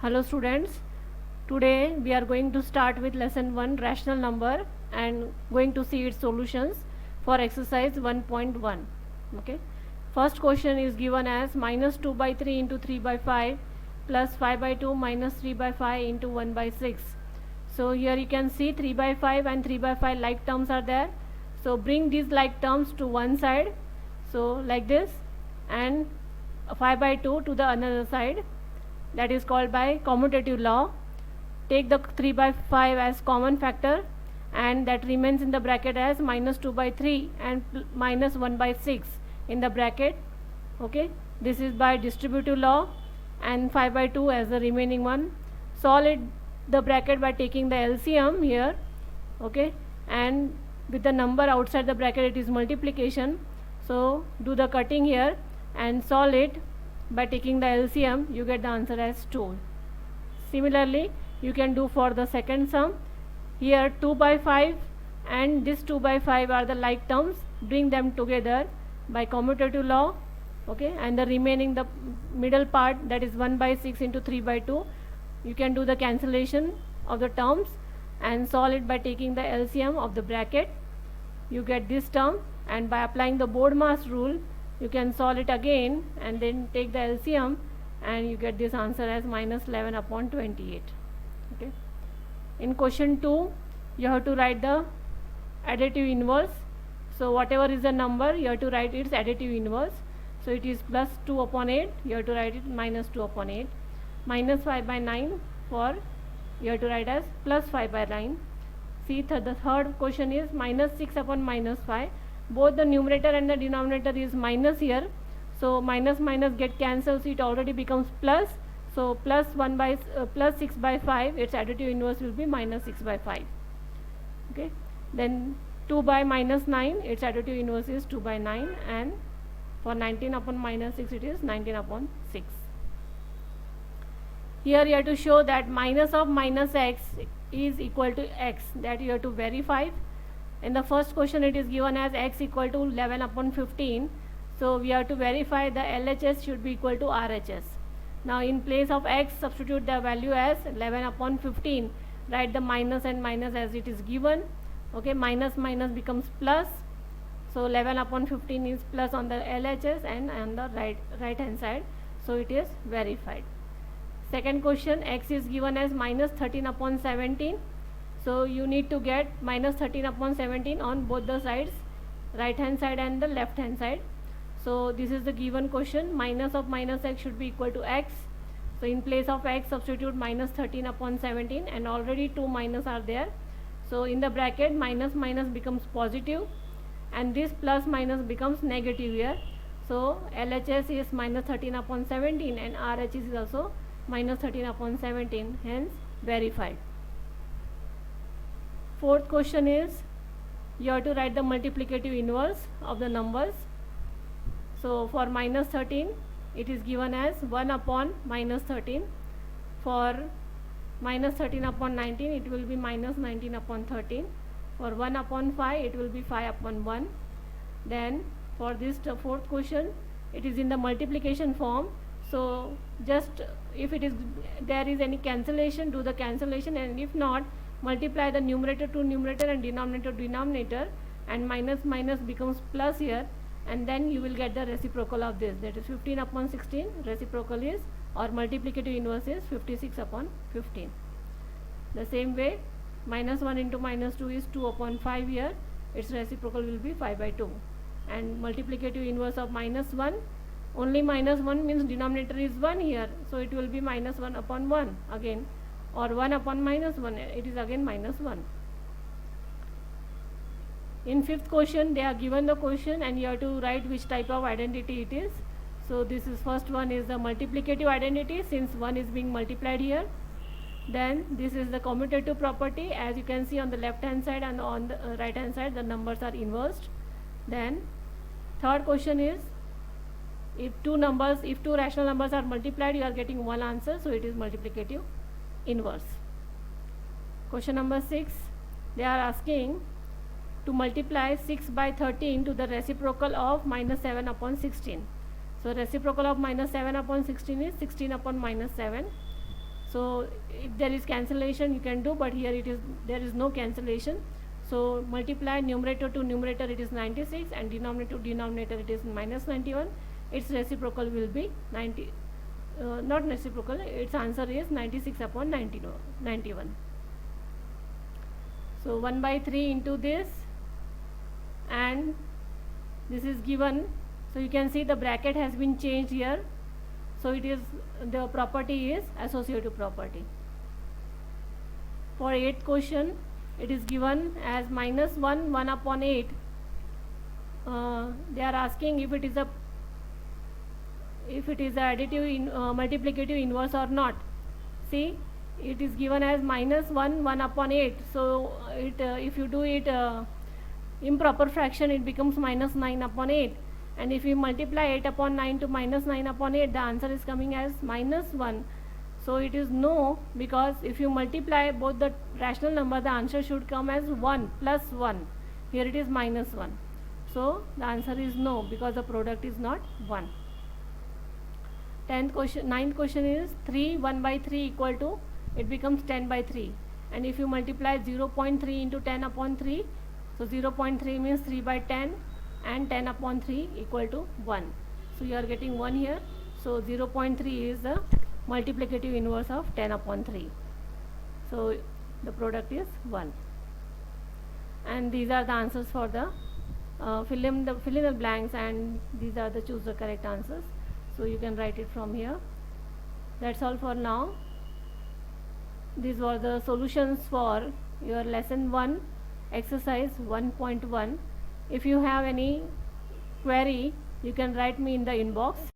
Hello students, today we are going to start with lesson 1 rational number and going to see its solutions for exercise 1.1. Okay, first question is given as minus 2 by 3 into 3 by 5 plus 5 by 2 minus 3 by 5 into 1 by 6. So here you can see 3 by 5 and 3 by 5 like terms are there. So bring these like terms to one side, so like this, and 5 by 2 to the another side. That is called by commutative law. Take the 3 by 5 as common factor, and that remains in the bracket as minus 2 by 3 and minus 1 by 6 in the bracket. Okay, this is by distributive law, and 5 by 2 as the remaining one. Solve the bracket by taking the LCM here. Okay, and with the number outside the bracket it is multiplication, so do the cutting here and solve it. By taking the LCM you get the answer as 2. Similarly you can do for the second sum. Here 2 by 5 and this 2 by 5 are the like terms, bring them together by commutative law. Okay, and the remaining, the middle part, that is 1 by 6 into 3 by 2, you can do the cancellation of the terms and solve it by taking the LCM of the bracket. You get this term, and by applying the BODMAS rule you can solve it again and then take the LCM, and you get this answer as minus 11 upon 28. Okay. In question 2 you have to write the additive inverse. So whatever is the number you have to write its additive inverse. So it is plus 2 upon 8, you have to write it minus 2 upon 8. Minus 5 by 9 for, you have to write as plus 5 by 9. See, the third question is minus 6 upon minus 5. Both the numerator and the denominator is minus here, so minus minus get cancelled, so it already becomes plus. So plus 1 by plus 6 by 5, its additive inverse will be minus 6 by 5. Okay, then 2 by minus 9, its additive inverse is 2 by 9, and for 19 upon minus 6 it is 19 upon 6. Here you have to show that minus of minus x is equal to x, that you have to verify. In the first question it is given as x equal to 11 upon 15. So we have to verify the LHS should be equal to RHS. Now in place of x, substitute the value as 11 upon 15. Write the minus and minus as it is given. Okay, minus minus becomes plus. So 11 upon 15 is plus on the LHS and on the right hand side. So it is verified. Second question, x is given as minus 13 upon 17. So you need to get minus 13 upon 17 on both the sides, right hand side and the left hand side. So this is the given question. Minus of minus x should be equal to x. So in place of x, substitute minus 13 upon 17, and already 2 minus are there. So in the bracket minus minus becomes positive, and this plus minus becomes negative here. So LHS is minus 13 upon 17 and RHS is also minus 13 upon 17, hence verified. Fourth question is, you have to write the multiplicative inverse of the numbers. So for minus 13 it is given as 1 upon minus 13. For minus 13 upon 19 it will be minus 19 upon 13. For 1 upon 5 it will be 5 upon 1. Then for this fourth question it is in the multiplication form. So just if it is there is any cancellation, do the cancellation, and if not, multiply the numerator to numerator and denominator to denominator, and minus minus becomes plus here, and then you will get the reciprocal of this, that is 15 upon 16. Reciprocal is, or multiplicative inverse is 56 upon 15. The same way minus 1 into minus 2 is 2 upon 5 here, its reciprocal will be 5 by 2. And multiplicative inverse of minus 1, only minus 1 means denominator is 1 here, so it will be minus 1 upon 1 again, or 1 upon minus 1, it is again minus 1. In fifth question they are given the question and you have to write which type of identity it is. So this is, first one is the multiplicative identity, since 1 is being multiplied here. Then this is the commutative property, as you can see on the left hand side and on the right hand side the numbers are inversed. Then third question is, if two rational numbers are multiplied you are getting one answer, so it is multiplicative inverse. Question number 6, they are asking to multiply 6 by 13 to the reciprocal of minus 7 upon 16. So reciprocal of minus 7 upon 16 is 16 upon minus 7. So if there is cancellation you can do, but here there is no cancellation. So multiply numerator to numerator, it is 96, and denominator to denominator, it is minus 91. Its reciprocal will be 90, not reciprocal, its answer is 96 upon 91. So 1 by 3 into this, and this is given. So you can see the bracket has been changed here. So it is, the property is associative property. For 8th question, it is given as minus 1 upon 8. They are asking if it is a additive multiplicative inverse or not. See, it is given as minus 1 upon 8. So if you do it improper fraction, it becomes minus 9 upon 8. And if we multiply 8 upon 9 to minus 9 upon 8, the answer is coming as minus 1. So it is no, because if you multiply both the rational number, the answer should come as 1 plus 1. Here it is minus 1. So the answer is no, because the product is not 1. 9th question is 3, 1 by 3 equal to, it becomes 10 by 3. And if you multiply 0.3 into 10 upon 3, so 0.3 means 3 by 10, and 10 upon 3 equal to 1. So you are getting 1 here. So 0.3 is the multiplicative inverse of 10 upon 3. So the product is 1. And these are the answers for the fill in the blanks, and these are the choose the correct answers. So you can write it from here. That's all for now. These were the solutions for your lesson 1 exercise 1.1. If you have any query, you can write me in the inbox.